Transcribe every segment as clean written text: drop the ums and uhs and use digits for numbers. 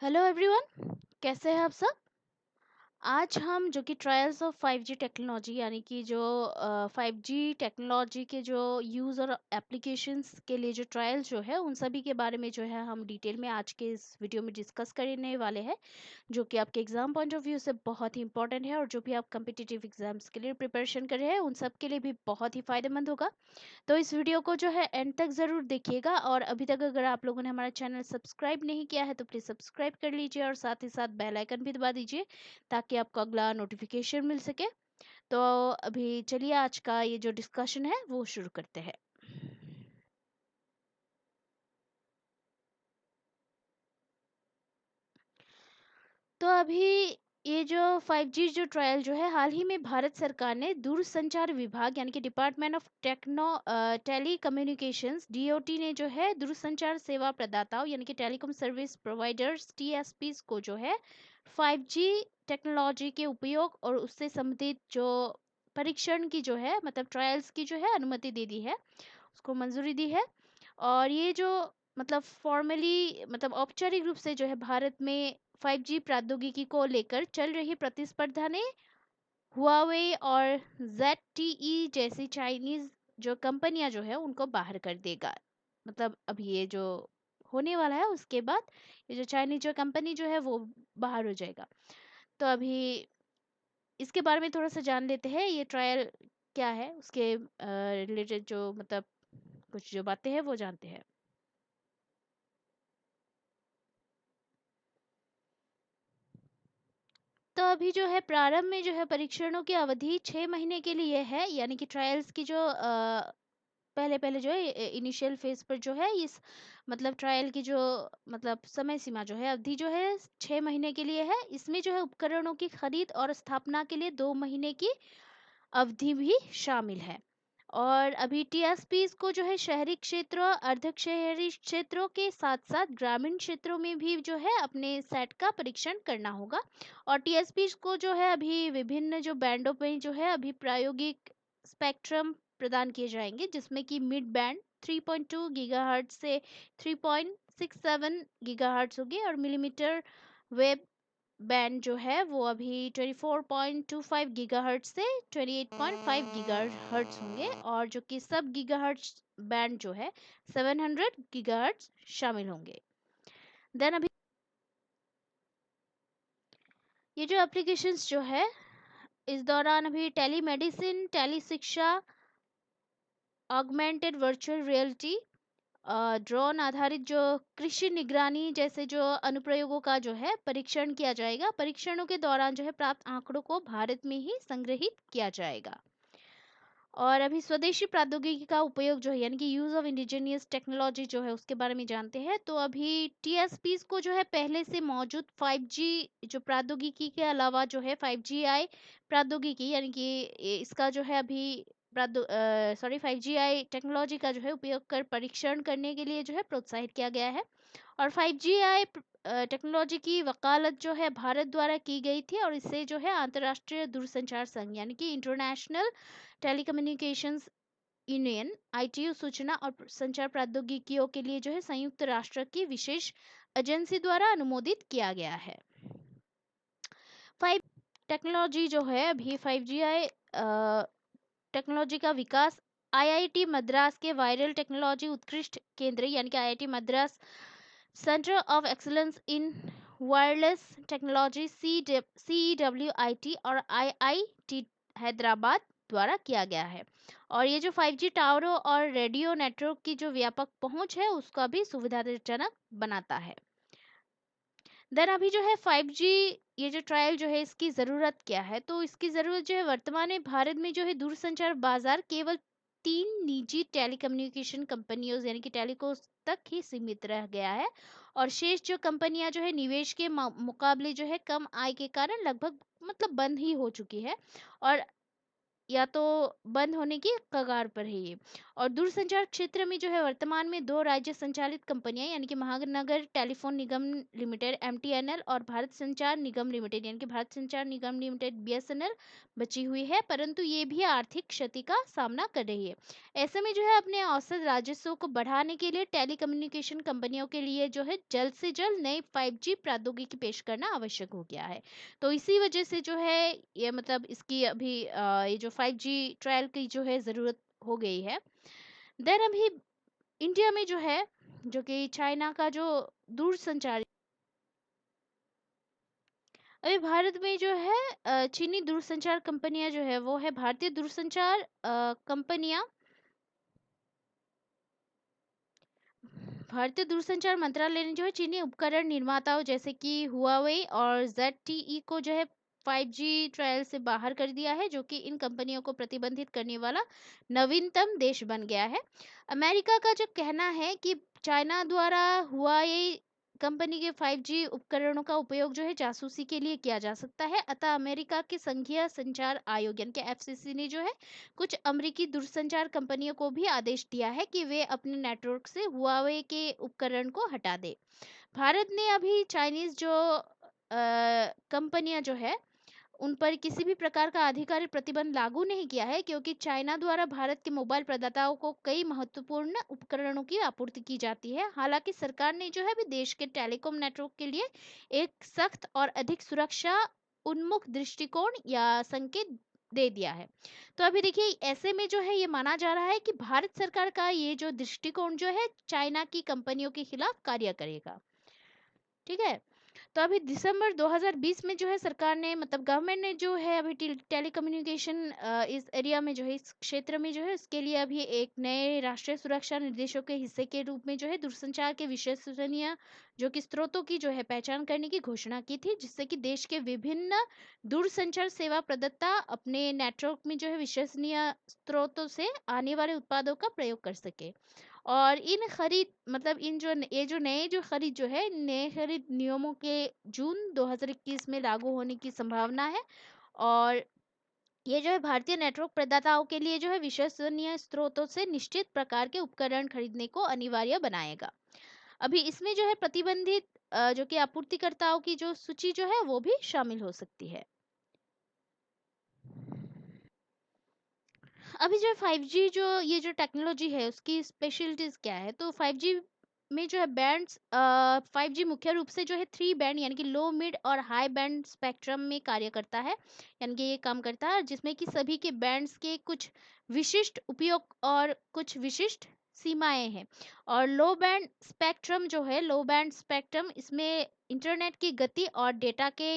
Hello everyone, कैसे हैं आप सब। आज हम जो कि ट्रायल्स ऑफ 5G टेक्नोलॉजी यानी कि जो 5G टेक्नोलॉजी के जो यूज़ और एप्लीकेशंस के लिए जो ट्रायल्स जो है उन सभी के बारे में जो है हम डिटेल में आज के इस वीडियो में डिस्कस करने वाले हैं, जो कि आपके एग्जाम पॉइंट ऑफ व्यू से बहुत ही इंपॉर्टेंट है और जो भी आप कम्पिटिटिव एग्जाम्स के लिए प्रिपरेशन कर रहे हैं उन सब के लिए भी बहुत ही फायदेमंद होगा। तो इस वीडियो को जो है एंड तक ज़रूर देखिएगा और अभी तक अगर आप लोगों ने हमारा चैनल सब्सक्राइब नहीं किया है तो प्लीज़ सब्सक्राइब कर लीजिए और साथ ही साथ बेल आइकन भी दबा दीजिए ताकि आपको अगला नोटिफिकेशन मिल सके। तो अभी चलिए आज का ये जो डिस्कशन है वो शुरू करते हैं। तो अभी ये जो 5G जो ट्रायल जो है हाल ही में भारत सरकार ने दूरसंचार विभाग यानी कि department of telecommunications DoT ने जो है दूरसंचार सेवा प्रदाताओं यानी कि टेलीकॉम सर्विस प्रोवाइडर्स टीएसपीज को जो है 5G टेक्नोलॉजी के उपयोग और उससे संबंधित जो परीक्षण की जो है मतलब ट्रायल्स की जो है अनुमति दे दी है, उसको मंजूरी दी है। और ये जो मतलब फॉर्मली मतलब औपचारिक रूप से जो है भारत में 5G प्रौद्योगिकी को लेकर चल रही प्रतिस्पर्धा ने हुआवे और ZTE जैसी चाइनीज जो कंपनियां जो है उनको बाहर कर देगा। मतलब अभी ये जो होने वाला है उसके बाद ये जो चाइनीज जो कंपनी जो है वो बाहर हो जाएगा। तो अभी इसके बारे में थोड़ा सा जान लेते हैं, ये ट्रायल क्या है उसके रिलेटेड जो मतलब कुछ जो बातें हैं वो जानते हैं। तो अभी जो है प्रारंभ में जो है परीक्षणों की अवधि 6 महीने के लिए है, यानी कि ट्रायल्स की जो पहले पहले जो है इनिशियल फेज पर जो है इस मतलब ट्रायल की जो मतलब समय सीमा जो है अवधि जो है 6 महीने के लिए है। इसमें जो है उपकरणों की खरीद और स्थापना के लिए 2 महीने की अवधि भी शामिल है। और अभी टीएसपीज को जो है शहरी क्षेत्रों अर्ध शहरी क्षेत्रों के साथ साथ ग्रामीण क्षेत्रों में भी जो है अपने सेट का परीक्षण करना होगा। और टीएसपीज को जो है अभी विभिन्न जो बैंडों में जो है अभी प्रायोगिक स्पेक्ट्रम प्रदान किए जाएंगे, जिसमें कि मिड बैंड 3.2 गीगाहर्ट्ज से 3.67 गीगाहर्ट्ज होगी और मिलीमीटर वेव बैंड जो है वो अभी 24.25 गीगाहर्ट्ज से 28.5 गीगाहर्ट्ज होंगे और जो कि सब गीगाहर्ट्ज बैंड जो है 700 गीगाहर्ट्ज शामिल होंगे। देन अभी ये जो एप्लीकेशंस जो है इस दौरान अभी टेलीमेडिसिन, टेली शिक्षा, ऑगमेंटेड वर्चुअल रियलिटी, ड्रोन आधारित जो कृषि निगरानी जैसे जो अनुप्रयोगों का जो है परीक्षण किया जाएगा। परीक्षणों के दौरान जो है प्राप्त आंकड़ों को भारत में ही संग्रहित किया जाएगा। और अभी स्वदेशी प्रौद्योगिकी का उपयोग जो है यानी कि यूज ऑफ इंडिजिनियस टेक्नोलॉजी जो है उसके बारे में जानते हैं। तो अभी टीएसपीज को जो है पहले से मौजूद 5G जो प्रौद्योगिकी के अलावा जो है 5G प्रौद्योगिकी यानी कि इसका जो है अभी 5G टेक्नोलॉजी का जो है उपयोग कर परीक्षण करने के लिए जो है प्रोत्साहित किया गया है। और 5G टेक्नोलॉजी की वकालत जो है भारत द्वारा की गई थी और इससे जो है अंतर्राष्ट्रीय दूरसंचार संघ यानी कि इंटरनेशनल टेलीकम्युनिकेशंस यूनियन आईटीयू सूचना और संचार प्रौद्योगिकियों के लिए जो है संयुक्त राष्ट्र की विशेष एजेंसी द्वारा अनुमोदित किया गया है। 5 टेक्नोलॉजी जो है अभी 5G टेक्नोलॉजी का विकास आईआईटी मद्रास के वायरल टेक्नोलॉजी उत्कृष्ट केंद्र यानी कि IIT Madras centre of excellence in wireless technology CEWIT और IIT हैदराबाद द्वारा किया गया है। और ये जो 5G टावरों और रेडियो नेटवर्क की जो व्यापक पहुंच है उसका भी सुविधाजनक बनाता है। देन अभी जो है 5G ये जो ट्रायल जो है इसकी ज़रूरत क्या है, तो इसकी ज़रूरत जो है वर्तमान में भारत में जो है दूरसंचार बाजार केवल 3 निजी टेलीकम्युनिकेशन कंपनियों यानी कि टेलीकॉम तक ही सीमित रह गया है। और शेष जो कंपनियां जो है निवेश के मुकाबले जो है कम आय के कारण लगभग मतलब बंद ही हो चुकी है। और या तो बंद होने की कगार पर है ये। और दूरसंचार क्षेत्र में जो है वर्तमान में 2 राज्य संचालित कंपनियां यानी कि महानगर टेलीफोन निगम लिमिटेड एमटीएनएल और भारत संचार निगम लिमिटेड यानी कि भारत संचार निगम लिमिटेड बीएसएनएल बची हुई है, परंतु ये भी आर्थिक क्षति का सामना कर रही है। ऐसे में जो है अपने औसत राजस्व को बढ़ाने के लिए टेलीकम्युनिकेशन कंपनियों के लिए जो है जल्द से जल्द नई 5G प्रौद्योगिकी पेश करना आवश्यक हो गया है। तो इसी वजह से जो है ये मतलब इसकी अभी ये जो 5G ट्रायल की जो है ज़रूरत हो गई है। देन अभी इंडिया में जो है जो कि चाइना का जो दूरसंचार, अभी भारत में जो है चीनी दूरसंचार कंपनियां जो है वो है भारतीय दूरसंचार कंपनियां, भारतीय दूरसंचार मंत्रालय ने जो है चीनी उपकरण निर्माताओं जैसे कि हुआवे और ZTE को जो है 5G ट्रायल से बाहर कर दिया है, जो कि इन कंपनियों को प्रतिबंधित करने वाला नवीनतम देश बन गया है। अमेरिका का जो कहना है कि चाइना द्वारा हुआवे कंपनी के 5G उपकरणों का उपयोग जो है जासूसी के लिए किया जा सकता है। अतः अमेरिका के संघीय संचार आयोग यानी कि FCC ने जो है कुछ अमेरिकी दूरसंचार कंपनियों को भी आदेश दिया है कि वे अपने नेटवर्क से हुआवे के उपकरण को हटा दे। भारत ने अभी चाइनीज जो कंपनियां जो है उन पर किसी भी प्रकार का आधिकारिक प्रतिबंध लागू नहीं किया है, क्योंकि चाइना द्वारा भारत के मोबाइल प्रदाताओं को कई महत्वपूर्ण उपकरणों की आपूर्ति की जाती है। हालांकि सरकार ने जो है भी देश के टेलीकॉम नेटवर्क के लिए एक सख्त और अधिक सुरक्षा उन्मुख दृष्टिकोण या संकेत दे दिया है। तो अभी देखिए ऐसे में जो है ये माना जा रहा है कि भारत सरकार का ये जो दृष्टिकोण जो है चाइना की कंपनियों के खिलाफ कार्य करेगा। ठीक है। तो अभी दिसंबर 2020 में जो है सरकार ने मतलब गवर्नमेंट ने जो है अभी टेलीकम्युनिकेशन इस एरिया में जो है इस क्षेत्र में जो है उसके लिए अभी एक नए राष्ट्रीय सुरक्षा निर्देशों के हिस्से के रूप में जो है दूरसंचार के विश्वसनीय जो कि स्रोतों की जो है पहचान करने की घोषणा की थी, जिससे कि देश के विभिन्न दूरसंचार सेवा प्रदाता अपने नेटवर्क में जो है विश्वसनीय स्रोतों से आने वाले उत्पादों का प्रयोग कर सके। और इन खरीद मतलब इन जो ये जो नए जो खरीद जो है नए खरीद नियमों के जून 2021 में लागू होने की संभावना है। और ये जो है भारतीय नेटवर्क प्रदाताओं के लिए जो है विश्वसनीय स्रोतों से निश्चित प्रकार के उपकरण खरीदने को अनिवार्य बनाएगा। अभी इसमें जो है प्रतिबंधित जो कि आपूर्तिकर्ताओं की जो सूची जो है वो भी शामिल हो सकती है। अभी जो 5G जो ये जो टेक्नोलॉजी है उसकी स्पेशलिटीज क्या है, तो 5G में जो है बैंड्स 5G मुख्य रूप से जो है 3 बैंड यानी कि लो मिड और हाई बैंड स्पेक्ट्रम में कार्य करता है, यानी कि ये काम करता है जिसमें कि सभी के बैंड्स के कुछ विशिष्ट उपयोग और कुछ विशिष्ट सीमाएं हैं। और लो बैंड स्पेक्ट्रम इसमें इंटरनेट की गति और डेटा के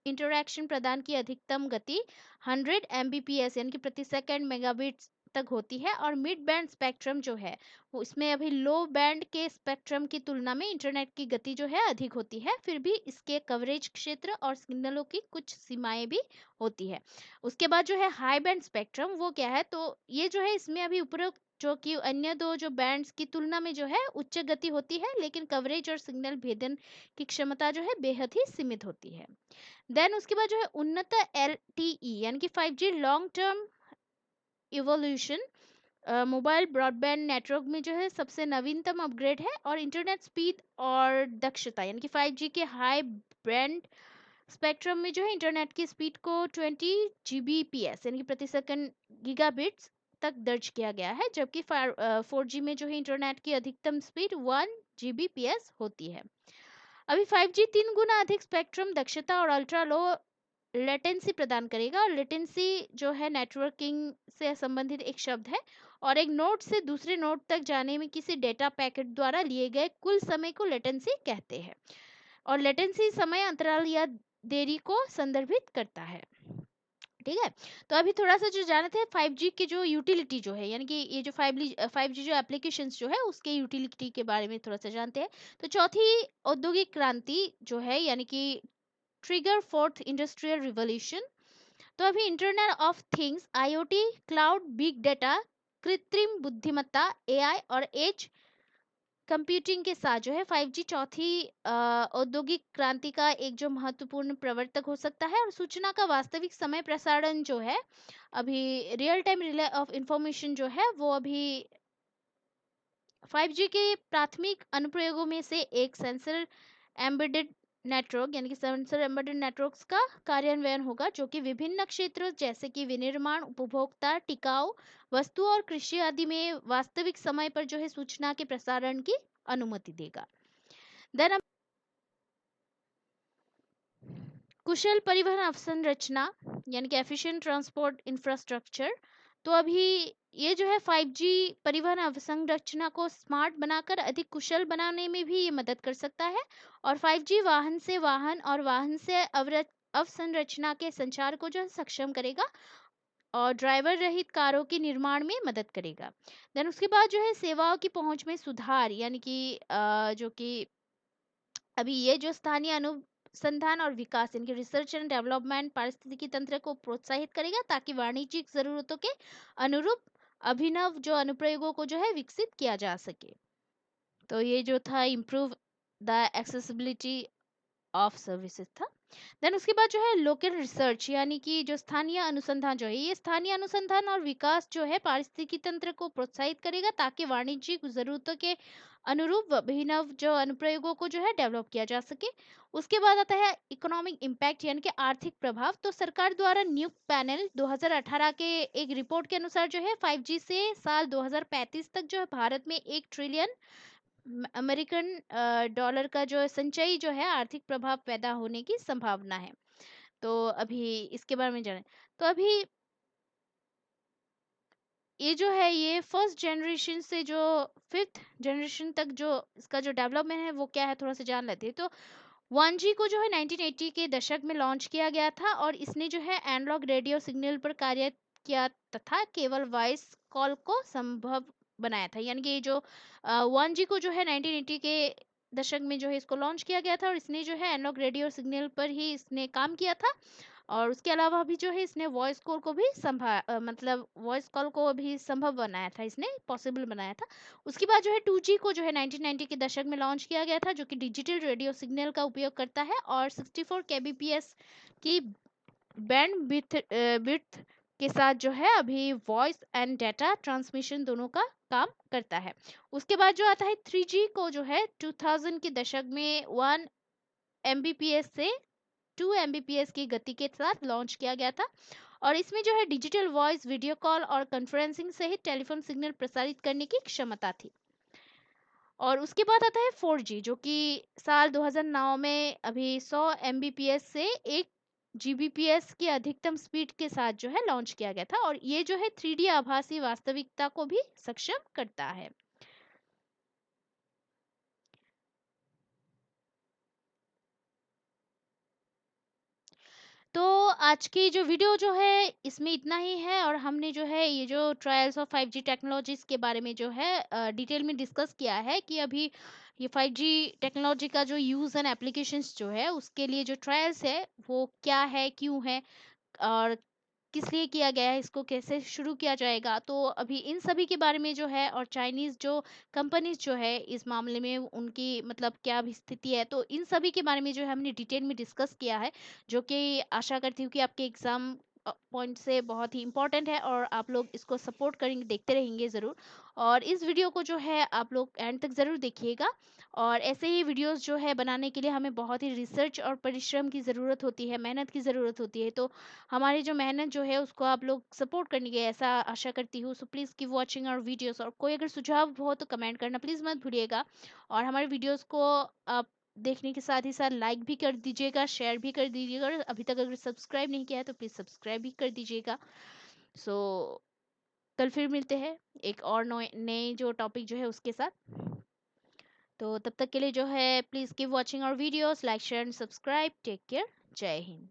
इंटरैक्शन प्रदान की अधिकतम गति 100 Mbps यानी कि प्रति सेकंड मेगाबिट्स तक होती है। और मिड बैंड स्पेक्ट्रम जो है वो इसमें अभी लो बैंड के स्पेक्ट्रम की तुलना में इंटरनेट की गति जो है अधिक होती है, फिर भी इसके कवरेज क्षेत्र और सिग्नलों की कुछ सीमाएं भी होती है। उसके बाद जो है हाई बैंड स्पेक्ट्रम वो क्या है, तो ये जो है इसमें अभी उपरोक्त जो कि अन्य दो जो बैंड्स की तुलना में जो है उच्च गति होती है, लेकिन कवरेज और सिग्नल भेदन की क्षमता जो है बेहद ही सीमित होती है। देन उसके बाद जो है उन्नत LTE यानी कि 5G long term evolution mobile broadband network में जो है सबसे नवीनतम अपग्रेड है। और इंटरनेट स्पीड और दक्षता यानी कि 5G के हाई बैंड स्पेक्ट्रम में जो है इंटरनेट की स्पीड को 20 Gbps यानी कि प्रति सेकंड गीगाबिट्स तक दर्ज किया गया है, जबकि 4G में जो है इंटरनेट की अधिकतम स्पीड 1 Gbps होती है। अभी 5G 3 गुना अधिक स्पेक्ट्रम दक्षता और अल्ट्रा लो लेटेंसी प्रदान करेगा। और लेटेंसी जो है नेटवर्किंग से संबंधित एक शब्द है और एक नोड से दूसरे नोड तक जाने में किसी डेटा पैकेट द्वारा लिए गए कुल समय को लेटेंसी कहते हैं। और लेटेंसी समय अंतराल या देरी को संदर्भित करता है। ठीक है। तो अभी थोड़ा सा जो जाना थे 5G की जो यूटिलिटी जो है यानी कि ये जो 5G जो एप्लीकेशंस जो है उसके यूटिलिटी के बारे में थोड़ा सा जानते हैं। तो चौथी औद्योगिक क्रांति जो है यानी कि ट्रिगर फोर्थ इंडस्ट्रियल रिवॉल्यूशन। तो अभी internet of things IoT cloud big data कृत्रिम बुद्धिमत्ता AI और एज कंप्यूटिंग के साथ जो है 5G चौथी औद्योगिक क्रांति का एक जो महत्वपूर्ण प्रवर्तक हो सकता है, और सूचना का वास्तविक समय प्रसारण जो है, अभी real time relay of information जो है वो अभी 5G के प्राथमिक अनुप्रयोगों में से एक सेंसर एम्बेडेड नेटवर्क यानी कि सेंसर एम्बेडेड नेटवर्क्स का कार्यान्वयन होगा, जो कि विभिन्न क्षेत्रों जैसे कि विनिर्माण, उपभोक्ता, टिकाऊ वस्तु और कृषि आदि में वास्तविक समय पर जो है सूचना के प्रसारण की अनुमति देगा। देन कुशल परिवहन अवसंरचना यानी कि एफिशिएंट ट्रांसपोर्ट इंफ्रास्ट्रक्चर। तो अभी ये जो है 5G परिवहन अवसंरचना को स्मार्ट बनाकर अधिक कुशल बनाने में भी ये मदद कर सकता है, और 5G वाहन से वाहन और वाहन से अवसंरचना के संचार को जो है सक्षम करेगा और ड्राइवर रहित कारों के निर्माण में मदद करेगा। देन उसके बाद जो है सेवाओं की पहुंच में सुधार यानी कि जो कि अभी ये जो स्थानीय अनुसंधान और विकास यानी कि रिसर्च एंड डेवलपमेंट पारिस्थितिकी तंत्र को प्रोत्साहित करेगा, ताकि वाणिज्यिक जरूरतों के अनुरूप अभिनव जो अनुप्रयोगों को जो है विकसित किया जा सके। तो ये जो था improve the accessibility of services था। देन उसके बाद जो है लोकल रिसर्च यानी कि जो स्थानीय अनुसंधान जो है, ये स्थानीय अनुसंधान और विकास जो है पारिस्थितिकी तंत्र को प्रोत्साहित करेगा, ताकि वाणिज्यिक जरूरतों के अनुरूप अभिनव जो अनुप्रयोगों को जो है डेवलप किया जा सके। उसके बाद आता है इकोनॉमिक इम्पैक्ट यानी कि आर्थिक प्रभाव। तो सरकार द्वारा नियुक्त पैनल 2018 के एक रिपोर्ट के अनुसार जो है 5G से साल 2035 तक जो है भारत में 1 ट्रिलियन अमेरिकन डॉलर का जो संचयी जो है आर्थिक प्रभाव पैदा होने की संभावना है। तो अभी इसके बारे में जाने, तो अभी ये जो है ये फर्स्ट जनरेशन से जो फिफ्थ जनरेशन तक जो इसका जो डेवलपमेंट है वो क्या है थोड़ा सा जान लेते हैं। तो 1G को जो है 1980 के दशक में लॉन्च किया गया था, और इसने जो है एनालॉग रेडियो सिग्नल पर कार्य किया तथा केवल वॉइस कॉल को संभव बनाया था। यानी कि जो 1G को जो है 1980 के दशक में जो है इसको लॉन्च किया गया था, और इसने जो है एनालॉग रेडियो सिग्नल पर ही इसने काम किया था। और उसके अलावा भी जो है इसने वॉइस कॉल को भी मतलब वॉइस कॉल को भी संभव बनाया था, इसने पॉसिबल बनाया था। उसके बाद जो है 2G को जो है 1990 के दशक में लॉन्च किया गया था, जो कि डिजिटल रेडियो सिग्नल का उपयोग करता है और 64 kbps की बैंड विड्थ के साथ जो है अभी वॉइस एंड डेटा ट्रांसमिशन दोनों का काम करता है। उसके बाद जो आता है 3G को जो है 2000 के दशक में 1 Mbps से 2 Mbps की गति के साथ लॉन्च किया गया था, और इसमें जो है डिजिटल वॉइस, वीडियो कॉल और कॉन्फ्रेंसिंग सहित टेलीफोन सिग्नल प्रसारित करने की क्षमता थी। और उसके बाद आता है 4G, जो कि साल 2009 में अभी 100 Mbps से 1 Gbps की अधिकतम स्पीड के साथ जो है लॉन्च किया गया था, और ये जो है 3D आभासी वास्तविकता को भी सक्षम करता है। तो आज की जो वीडियो जो है इसमें इतना ही है, और हमने जो है ये जो ट्रायल्स ऑफ 5G टेक्नोलॉजीज के बारे में जो है डिटेल में डिस्कस किया है कि अभी ये 5G टेक्नोलॉजी का जो यूज़ एंड एप्लीकेशंस जो है उसके लिए जो ट्रायल्स है वो क्या है, क्यों है, और किस लिए किया गया है, इसको कैसे शुरू किया जाएगा। तो अभी इन सभी के बारे में जो है, और चाइनीज़ जो कंपनीज जो है इस मामले में उनकी मतलब क्या भी स्थिति है, तो इन सभी के बारे में जो है हमने डिटेल में डिस्कस किया है, जो कि आशा करती हूँ कि आपके एग्जाम पॉइंट से बहुत ही इंपॉर्टेंट है, और आप लोग इसको सपोर्ट करेंगे, देखते रहेंगे ज़रूर। और इस वीडियो को जो है आप लोग एंड तक ज़रूर देखिएगा। और ऐसे ही वीडियोस जो है बनाने के लिए हमें बहुत ही रिसर्च और परिश्रम की ज़रूरत होती है, मेहनत की ज़रूरत होती है। तो हमारी जो मेहनत जो है उसको आप लोग सपोर्ट करेंगे, ऐसा आशा करती हूँ। So please keep watching our videos, और कोई अगर सुझाव हो तो कमेंट करना प्लीज़ मत भूलिएगा। और हमारे वीडियोस को आप देखने के साथ ही साथ लाइक भी कर दीजिएगा, शेयर भी कर दीजिएगा, और अभी तक अगर सब्सक्राइब नहीं किया है तो प्लीज़ सब्सक्राइब भी कर दीजिएगा। सो कल फिर मिलते हैं एक और नए जो टॉपिक जो है उसके साथ। तो तब तक के लिए जो है please keep watching our videos, like share and subscribe. Take care, जय हिंद।